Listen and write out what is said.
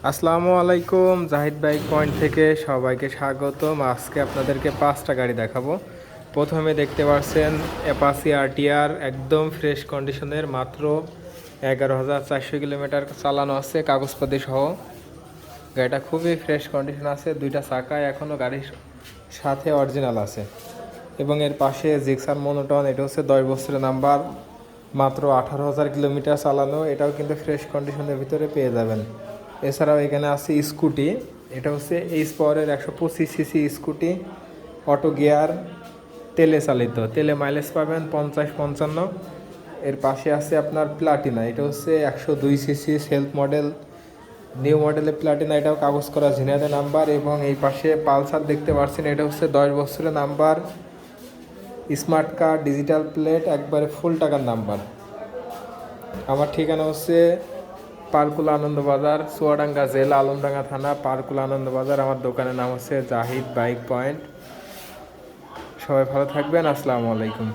আসসালামু আলাইকুম, Zahid bike point থেকে সবাইকে স্বাগতম। আজকে আপনাদেরকে 5টা গাড়ি দেখাবো। প্রথমে দেখতে পাচ্ছেন অ্যাপাচি আরটিআর, একদম ফ্রেশ কন্ডিশনের, মাত্র 11,400 কিলোমিটার চালানো আছে কাগজপাতি সহ। গাড়িটা খুবই ফ্রেশ কন্ডিশন আছে, দুইটা চাকায় এখনও গাড়ির সাথে অরিজিনাল আছে। এবং এর পাশে জিক্সার মনোটন, এটা হচ্ছে 10 বছরের নাম্বার, মাত্র 18,000 কিলোমিটার চালানো, এটাও কিন্তু ফ্রেশ কন্ডিশনের ভিতরে পেয়ে যাবেন। এছাড়াও এখানে আছে স্কুটি, এটা হচ্ছে এইচ পাওয়ারের 125 সিসি স্কুটি, অটো গিয়ার, তেলে চালিত, তেলে মাইলেজ পাবেন 50-55। এর পাশে আছে আপনার প্লাটিনা, এটা হচ্ছে 102 সিসি সেলফ মডেল, নিউ মডেলের প্লাটিনা, এটাও কাগজ করা ঝিনাইদহ নাম্বার। এবং এই পাশে পালসার দেখতে পাচ্ছেন, এটা হচ্ছে 10 বছরের number, smart card, digital plate, একবারে ফুল টাকার নাম্বার। আমার ঠিকানা হচ্ছে পারকুলা আনন্দবাজার, চুয়াডাঙ্গা জেলা, আলমডাঙ্গা থানা, পারকুলা আনন্দবাজার। আমার দোকানের নাম হচ্ছে জাহিদ বাইক পয়েন্ট। সবাই ভালো থাকবেন, আসসালামু আলাইকুম।